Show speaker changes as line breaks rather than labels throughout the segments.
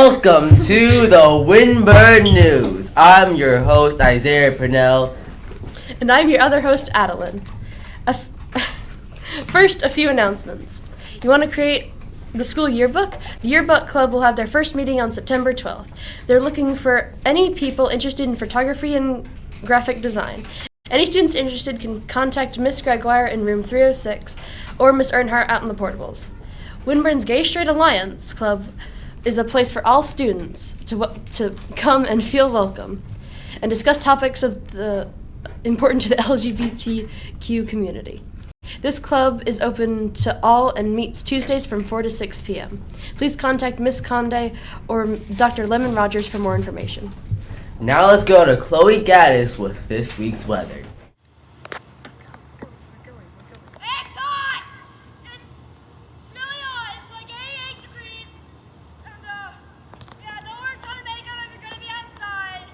Welcome to the Winburn News. I'm your host, Isaiah Purnell.
And I'm your other host, Adeline. First, a few announcements. You want to create the school yearbook? The Yearbook Club will have their first meeting on September 12th. They're looking for any people interested in photography and graphic design. Any students interested can contact Miss Gregoire in room 306 or Miss Earnheart out in the portables. Winburn's Gay Straight Alliance Club is a place for all students to come and feel welcome and discuss topics important to the LGBTQ community. This club is open to all and meets Tuesdays from 4 to 6 p.m. Please contact Miss Conde or Dr. Lemon-Rogers for more information.
Now let's go to Chloe Gaddis with this week's weather.
It's hot! It's really hot. It's like 88 degrees. And, don't wear a ton of makeup if you're going to be outside.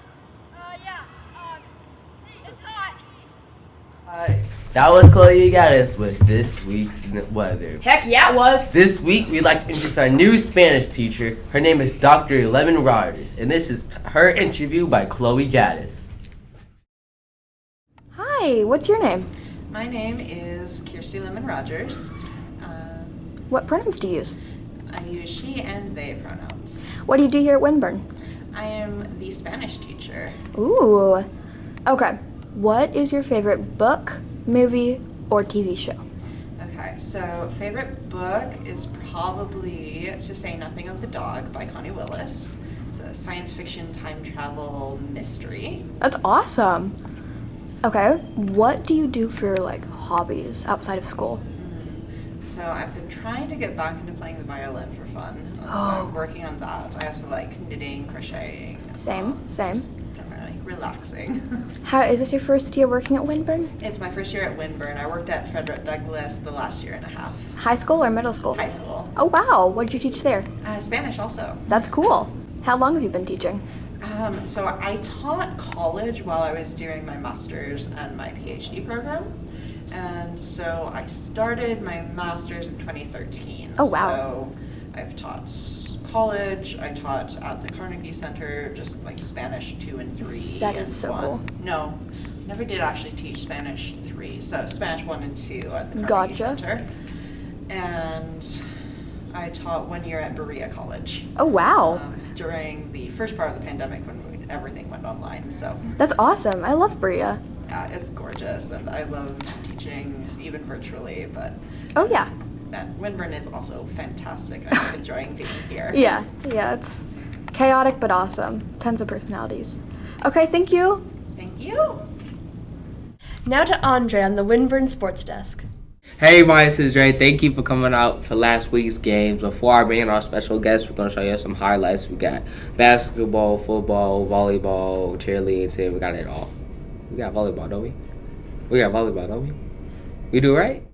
It's hot.
That was Chloe Gaddis with this week's weather.
Heck yeah, it was.
This week, we'd like to introduce our new Spanish teacher. Her name is Dr. Lemon-Rogers, and this is her interview by Chloe Gaddis.
Hi, what's your name?
My name is kiersty.lemonrogers.
What pronouns do you use?
I use she and they pronouns.
What do you do here at Winburn?
I am the Spanish teacher.
Ooh. Okay. What is your favorite book, movie, or TV show?
Okay, so favorite book is probably To Say Nothing of the Dog by Connie Willis. It's a science fiction time travel mystery.
That's awesome. Okay. What do you do for your hobbies outside of school?
So I've been trying to get back into playing the violin for fun. So I'm working on that. I also like knitting, crocheting.
Same.
Just generally relaxing.
How is this your first year working at Winburn?
It's my first year at Winburn. I worked at Frederick Douglass the last year and a half.
High school or middle school?
High school.
Oh wow. What did you teach there?
Spanish also.
That's cool. How long have you been teaching?
So I taught college while I was doing my master's and my PhD program. And so I started my master's in 2013.
Oh, wow.
So I've taught college, I taught at the Carnegie Center, just like Spanish 2 and 3.
That is so cool.
No, never did actually teach Spanish 3. So Spanish 1 and 2 at the Carnegie
Gotcha.
Center. And I taught 1 year at Berea College.
Oh wow.
During the first part of the pandemic when everything went online. So
That's awesome. I love Berea.
yeah, it's gorgeous, and I loved teaching even virtually. But
Oh yeah.
Winburn is also fantastic. I'm enjoying being here.
Yeah, it's chaotic but awesome. Tons of personalities. Okay, thank you.
Thank you.
Now to Andre on the Winburn Sports Desk.
Hey everybody, this is Ray. Thank you for coming out for last week's games. Before I bring in our special guests, we're going to show you some highlights. We got basketball, football, volleyball, cheerleading team. We got it all. We got volleyball, don't we? We got volleyball, don't we? We do, right?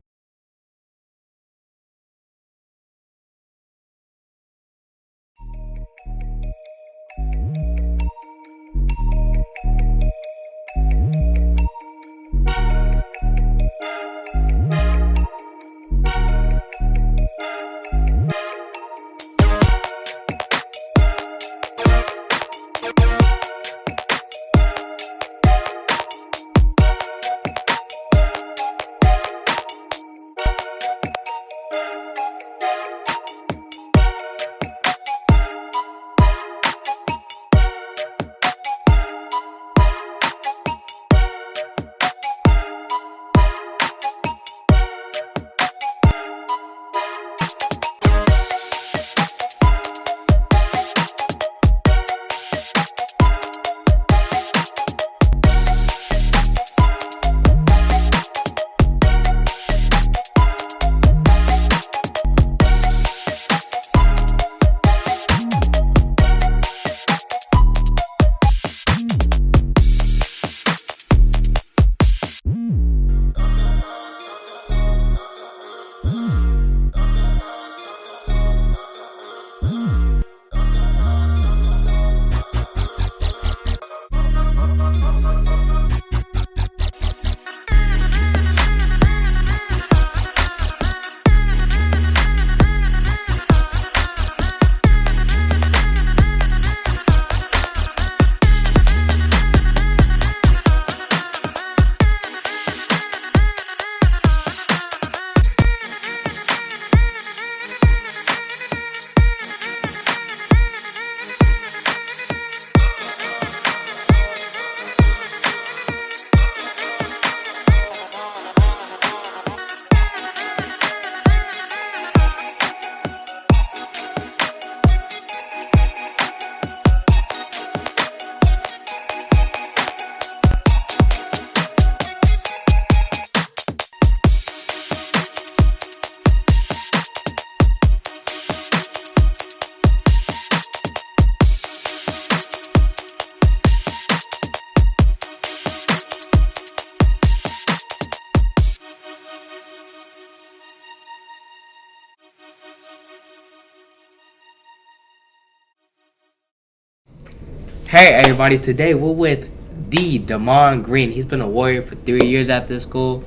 Hey everybody, today we're with the Damon Green. He's been a Warrior for 3 years at this school.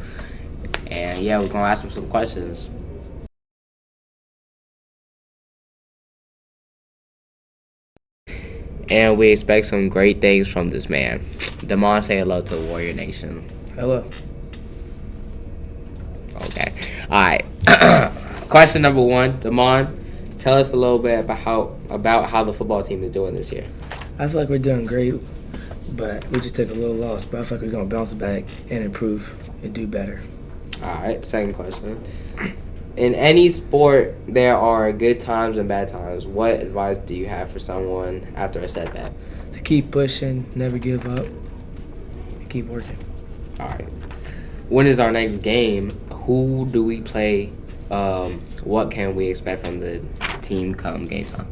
And yeah, we're gonna ask him some questions. And we expect some great things from this man. Damon, say hello to the Warrior Nation.
Hello.
Okay. Alright. Question number 1, Damon, tell us a little bit about how the football team is doing this year.
I feel like we're doing great, but we just took a little loss. But I feel like we're going to bounce back and improve and do better.
Alright, second question. In any sport, there are good times and bad times. What advice do you have for someone after a setback?
To keep pushing, never give up, and keep working.
Alright. When is our next game? Who do we play? What can we expect from the team come game time?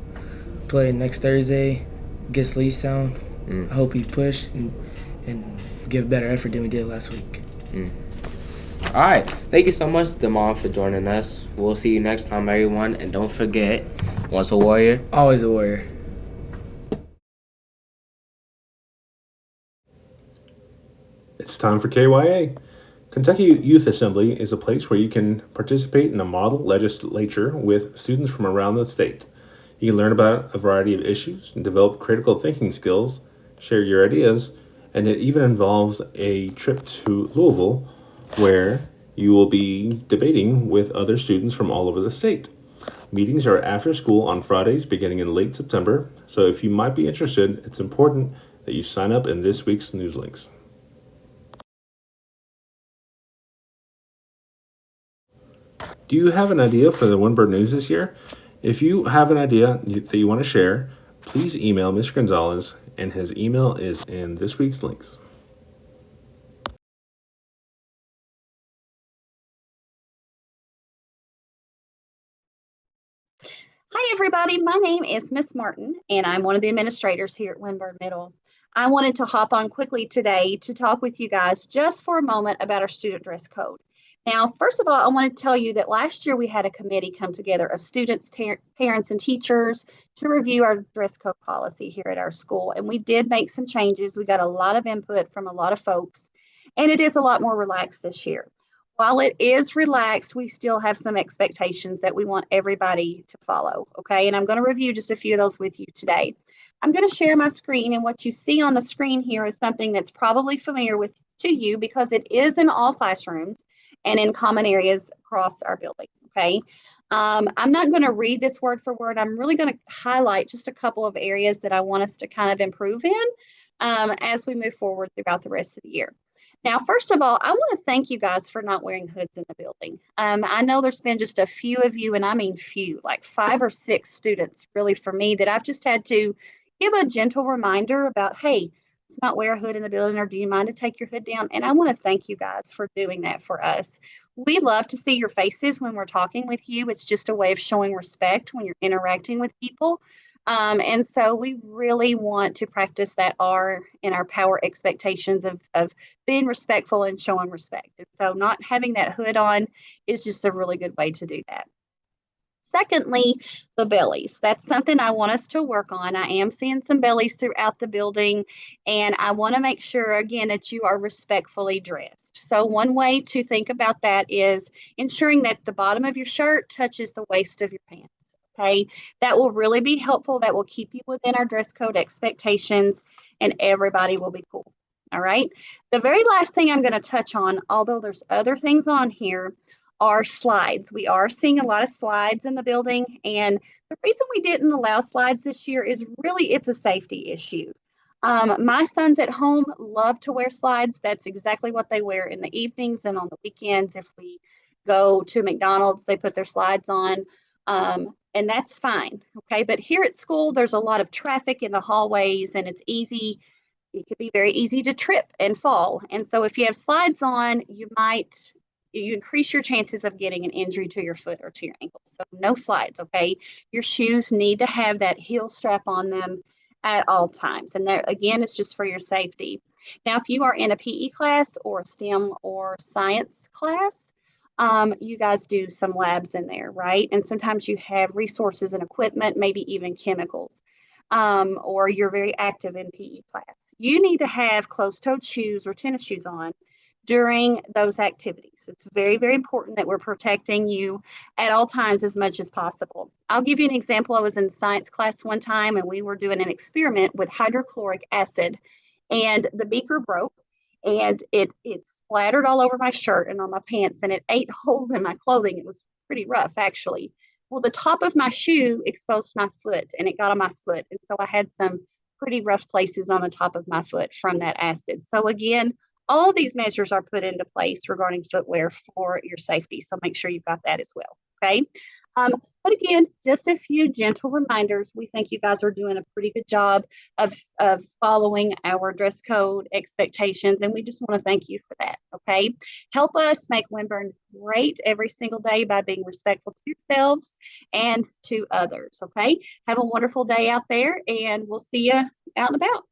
Play next Thursday against Leestown. I hope we push and give better effort than we did last week.
All right. Thank you so much, Damon, for joining us. We'll see you next time, everyone. And don't forget, once a Warrior,
Always a Warrior.
It's time for KYA. Kentucky Youth Assembly is a place where you can participate in a model legislature with students from around the state. You can learn about a variety of issues and develop critical thinking skills, share your ideas, and it even involves a trip to Louisville where you will be debating with other students from all over the state. Meetings are after school on Fridays beginning in late September, so if you might be interested, it's important that you sign up in this week's news links. Do you have an idea for the Winburn News this year? If you have an idea that you want to share, please email Mr. Gonzalez, and his email is in this week's links.
Hi, everybody. My name is Miss Martin, and I'm one of the administrators here at Winburn Middle. I wanted to hop on quickly today to talk with you guys just for a moment about our student dress code. Now, first of all, I want to tell you that last year we had a committee come together of students, parents, and teachers to review our dress code policy here at our school. And we did make some changes. We got a lot of input from a lot of folks, and it is a lot more relaxed this year. While it is relaxed, we still have some expectations that we want everybody to follow, okay? And I'm going to review just a few of those with you today. I'm going to share my screen, and what you see on the screen here is something that's probably familiar to you because it is in all classrooms and in common areas across our building, okay? I'm not going to read this word for word. I'm really going to highlight just a couple of areas that I want us to kind of improve in as we move forward throughout the rest of the year. Now, first of all, I want to thank you guys for not wearing hoods in the building. I know there's been just a few of you, and I mean few, like 5 or 6 students really for me that I've just had to give a gentle reminder about, hey, let's not wear a hood in the building, or do you mind to take your hood down? And I want to thank you guys for doing that for us. We love to see your faces when we're talking with you. It's just a way of showing respect when you're interacting with people. And so we really want to practice that R in our power expectations of being respectful and showing respect. And so not having that hood on is just a really good way to do that. Secondly, the bellies. That's something I want us to work on. I am seeing some bellies throughout the building, and I want to make sure, again, that you are respectfully dressed. So one way to think about that is ensuring that the bottom of your shirt touches the waist of your pants. Okay, that will really be helpful. That will keep you within our dress code expectations, and everybody will be cool. All right. The very last thing I'm going to touch on, although there's other things on here, are slides. We are seeing a lot of slides in the building, and the reason we didn't allow slides this year is really it's a safety issue. My sons at home love to wear slides. That's exactly what they wear in the evenings and on the weekends. If we go to McDonald's, they put their slides on, and that's fine. Okay, but here at school, there's a lot of traffic in the hallways, and it's easy. It could be very easy to trip and fall. And so if you have slides on, you increase your chances of getting an injury to your foot or to your ankle. So no slides, okay? Your shoes need to have that heel strap on them at all times. And that, again, it's just for your safety. Now, if you are in a PE class or a STEM or science class, you guys do some labs in there, right? And sometimes you have resources and equipment, maybe even chemicals. or you're very active in PE class. You need to have closed-toed shoes or tennis shoes on during those activities. It's very, very important that we're protecting you at all times as much as possible. I'll give you an example. I was in science class one time and we were doing an experiment with hydrochloric acid, and the beaker broke and it splattered all over my shirt and on my pants, and it ate holes in my clothing. It was pretty rough, actually. Well, the top of my shoe exposed my foot and it got on my foot. And so I had some pretty rough places on the top of my foot from that acid. So again, all of these measures are put into place regarding footwear for your safety. So make sure you've got that as well. Okay. But again, just a few gentle reminders. We think you guys are doing a pretty good job of following our dress code expectations, and we just want to thank you for that. Okay. Help us make Winburn great every single day by being respectful to yourselves and to others. Okay. Have a wonderful day out there, and we'll see you out and about.